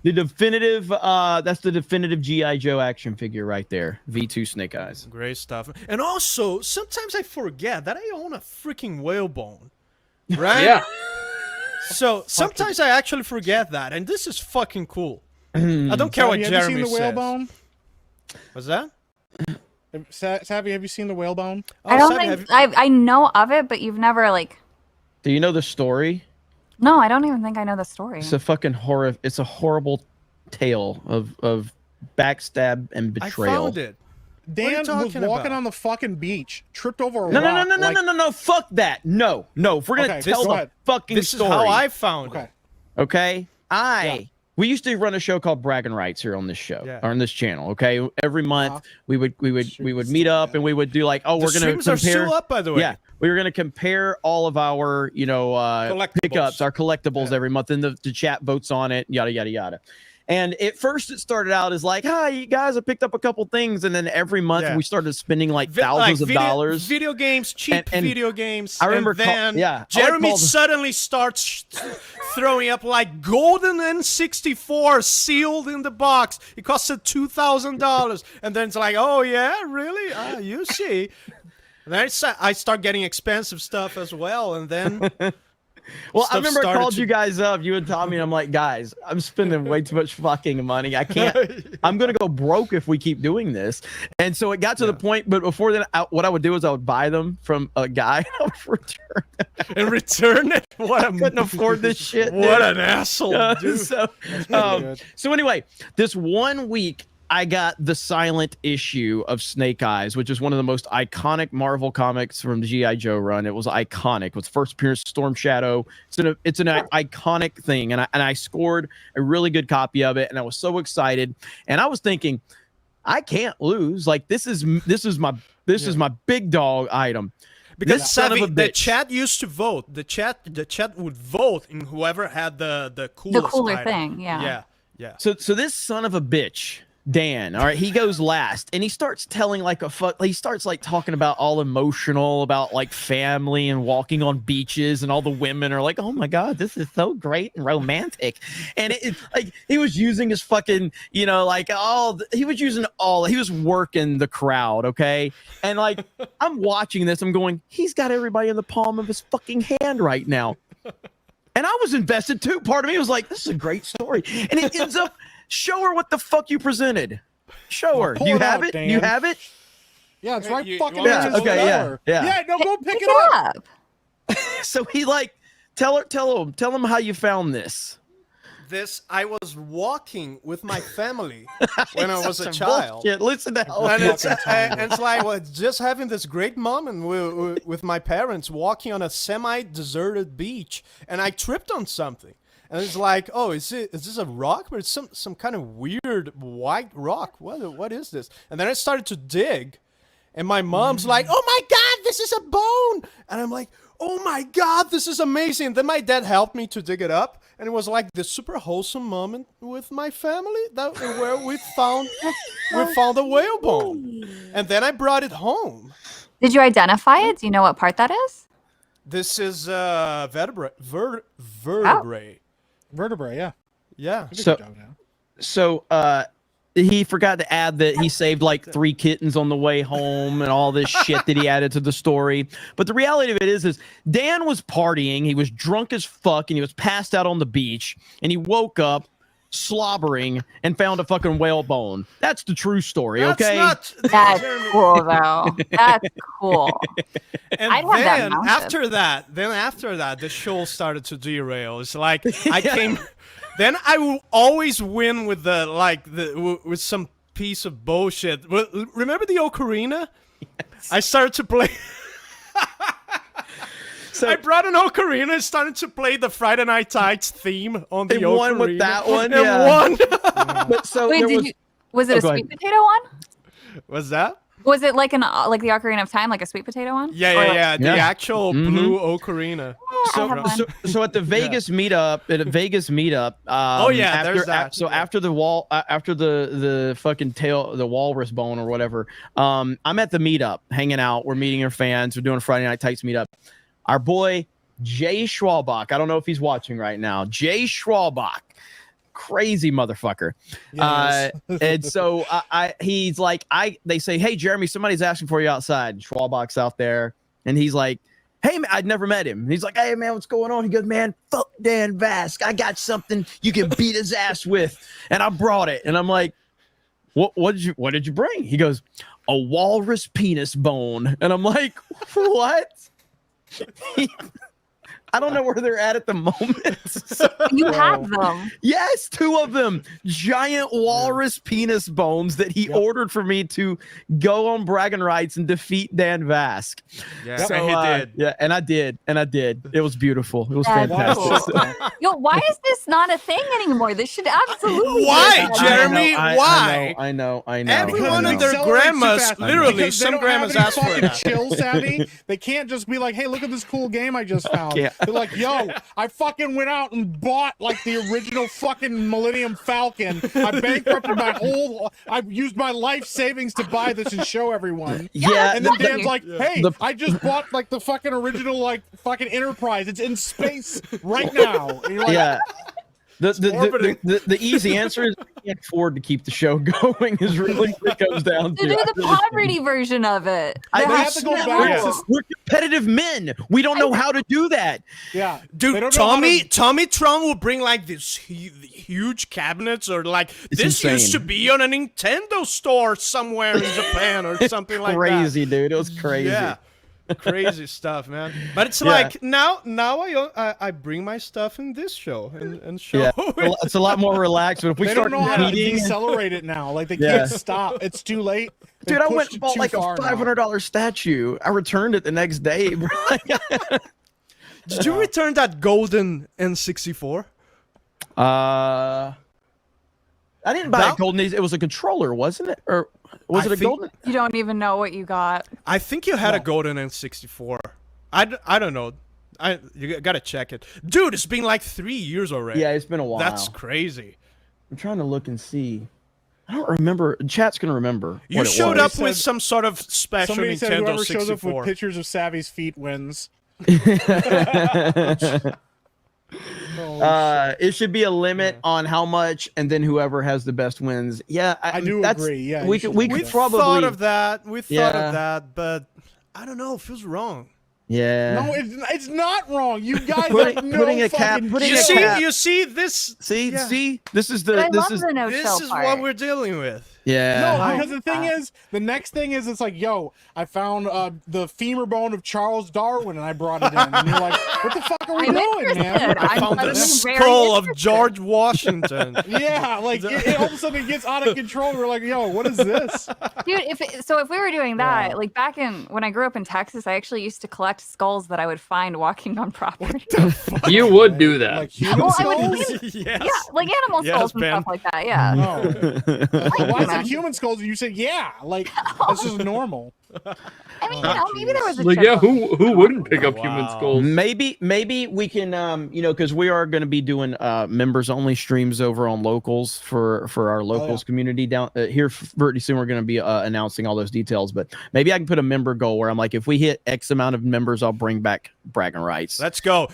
The definitive, that's the definitive G.I. Joe action figure right there. V2 Snake Eyes. Great stuff. And also, sometimes I forget that I own a freaking whalebone. Right? Yeah. So sometimes I actually forget that, and this is fucking cool. I don't care what Jeremy says. Have you seen the whalebone? What's that? Savvy, have you seen the whalebone? Oh, I don't Savvy, think I know of it, but you've never like. Do you know the story? No, I don't even think I know the story. It's a fucking horror. It's a horrible tale of backstab and betrayal. I found it. Dan was walking on the fucking beach, tripped over a rock. No. Fuck that. No. If we're gonna tell the fucking story. This is how I found it. Okay. We used to run a show called Bragging Rights here on this show, or on this channel. Okay, every month we would meet up and we would do like, we're gonna compare. Are still up, by the way. Yeah, we were gonna compare all of our pickups, our collectibles every month, and the chat votes on it, yada yada yada. And at first it started out as like, hi, you guys, I picked up a couple things. And then every month we started spending like thousands of dollars. Video games, cheap video games. I remember, and then Jeremy suddenly starts throwing up like golden N64 sealed in the box. It costed $2,000. And then it's like, oh, yeah, really? You see. And then I start getting expensive stuff as well. And then... Well, I remember I called you guys up, you and Tommy, and I'm like, guys, I'm spending way too much fucking money. I can't, I'm going to go broke if we keep doing this. And so it got to the point, but before then, what I would do is I would buy them from a guy and I would return them. And return it? I couldn't afford this shit. What an asshole, dude. So anyway, this 1 week, I got the silent issue of Snake Eyes, which is one of the most iconic Marvel comics from the G.I. Joe run. It was iconic. It was first appearance Storm Shadow. It's an iconic thing, and I scored a really good copy of it, and I was so excited. And I was thinking, I can't lose. Like this is my big dog item. Because the chat used to vote. The chat would vote in whoever had the cooler item. thing. Yeah. So this son of a bitch, Dan, all right, he goes last and he starts telling he starts like talking about all emotional about like family and walking on beaches, and all the women are like, oh my god, this is so great and romantic. And it's like he was using his fucking, he was working the crowd, okay? And like I'm watching this, I'm going, he's got everybody in the palm of his fucking hand right now. And I was invested too. Part of me was like, this is a great story. And it ends up, show her what the fuck you presented. Show her. Do you have it? You have it? Yeah, it's right fucking there. Okay, yeah. No, go pick it up. So he like, tell him how you found this. I was walking with my family when I was a child. Bullshit. Listen to hell. And it's like, well, just having this great moment with my parents walking on a semi-deserted beach, and I tripped on something. And it's like, oh, is this a rock? But it's some kind of weird white rock. What is this? And then I started to dig, and my mom's like, oh my god, this is a bone! And I'm like, oh my god, this is amazing. And then my dad helped me to dig it up. And it was like this super wholesome moment with my family where we found a whalebone. And then I brought it home. Did you identify it? Do you know what part that is? This is vertebrae. Vertebrae, yeah. Yeah. So he forgot to add that he saved like 3 kittens on the way home and all this shit that he added to the story. But the reality of it is Dan was partying. He was drunk as fuck and he was passed out on the beach, and he woke up slobbering and found a fucking whalebone. That's the true story, okay? That's cool, though. That's cool. And then after that, the show started to derail. It's like I came. Then I will always win with with some piece of bullshit. Remember the ocarina? Yes. I started to play. So I brought an ocarina and started to play the Friday Night Tights theme on the ocarina. Won with that one. And won. But so wait, was it a sweet potato one? What's that? Was it like the Ocarina of Time, like a sweet potato one? Yeah. The actual blue ocarina. So at the Vegas meetup, after the fucking the walrus bone or whatever, I'm at the meetup hanging out. We're meeting our fans. We're doing a Friday Night Tights meetup. Our boy Jay Schwalbach, I don't know if he's watching right now. Jay Schwalbach crazy motherfucker. Yes. And so he's like, they say, hey, Jeremy, somebody's asking for you outside. Schwalbach's out there. And he's like, hey, man, I'd never met him. He's like, hey, man, what's going on? He goes, man, fuck Dan Vasc. I got something you can beat his ass with. And I brought it. And I'm like, what did you bring? He goes, a walrus penis bone. And I'm like, what? I don't know where they're at the moment. You have them. Yes, 2 of them. Giant walrus penis bones that he ordered for me to go on bragging rights and defeat Dan Vasc. Yeah, so, and he did. Yeah, and I did. It was beautiful. It was That's fantastic. cool. Yo, why is this not a thing anymore? This should absolutely. Why, be a thing. Jeremy? Why? I know. Everyone Because and their it accelerates grandmas, too fast. literally, Because they some don't grandmas have any ask for fucking that. chill savvy. They can't just be like, hey, look at this cool game I just found. Yeah. They're like, yo, I fucking went out and bought like the original fucking Millennium Falcon. I bankrupted I used my life savings to buy this and show everyone. Yeah, And then exactly. Dan's like, hey, I just bought like the fucking original like fucking Enterprise. It's in space right now. And you're like, yeah. The easy answer is we can't afford to keep the show going. Is really what it comes down To to. do the poverty version of it. I They have to go back to- We're competitive men. We don't know how to do that. yeah. They Dude, don't know how to- Tommy Tron will bring like these huge cabinets, or like It's this used insane. to be on a Nintendo store somewhere in Japan or something like that. Crazy, dude. It was crazy. Yeah, crazy stuff, man. But it's Yeah. like now I bring my stuff in this show and show. Yeah, it. it's a lot more relaxed. But if we They start don't know how to competing, decelerate it now. Like they Yeah. can't stop. It's too late. They dude, I pushed went and it bought too like a far now. $500 statue. I returned it the next day. Bro. Did you return that golden N64? I didn't buy That- a golden. It was a controller, wasn't it? Or was I it a think- golden? You don't even know what you got. I think you had a golden N64. I don't know. You gotta check it, dude. It's been like 3 years already. Yeah, it's been a while. That's crazy. I'm trying to look and see. I don't remember. Chat's gonna remember. You what it showed was. up with some sort of special Somebody said Nintendo whoever shows up 64. with pictures of Savvy's feet wins. It should be a limit on how much, and then whoever has the best wins. Yeah, I do that's, agree. Yeah, we you could should we do could that. probably thought of that. We thought Yeah. of that, but I don't know. It feels wrong. Yeah. No, it's not wrong. You guys Putting- have no putting a cap- fucking putting You a chill. see, cap. you see this. See, Yeah. see, this is But I the love this is the no This shell is part. what we're dealing with. yeah. No, because the thing is, the next thing is, it's like, yo, I found the femur bone of Charles Darwin, and I brought it in. And you're like, what the fuck are we I'm doing, interested. man? I I'm found the suddenly very skull of interested. George Washington. Yeah, like it all of a sudden it gets out of control. We're like, yo, what is this? Dude, if we were doing that, like back in when I grew up in Texas, I actually used to collect skulls that I would find walking on property. You would do that. Like human Well, I would skulls? clean- Yes. Yeah, like animal Yes, skulls and Ben. stuff like that. Yeah. Oh. Why is man. it human skulls? And you said, yeah, like that's just normal. I mean, maybe there was a Like, trick yeah, on who wouldn't pick up human Wow. skulls? Maybe we can because we are going to be doing members only streams over on locals for our locals community down here pretty soon. We're going to be announcing all those details, but maybe I can put a member goal where I'm like, if we hit X amount of members, I'll bring back bragging rights. Let's go.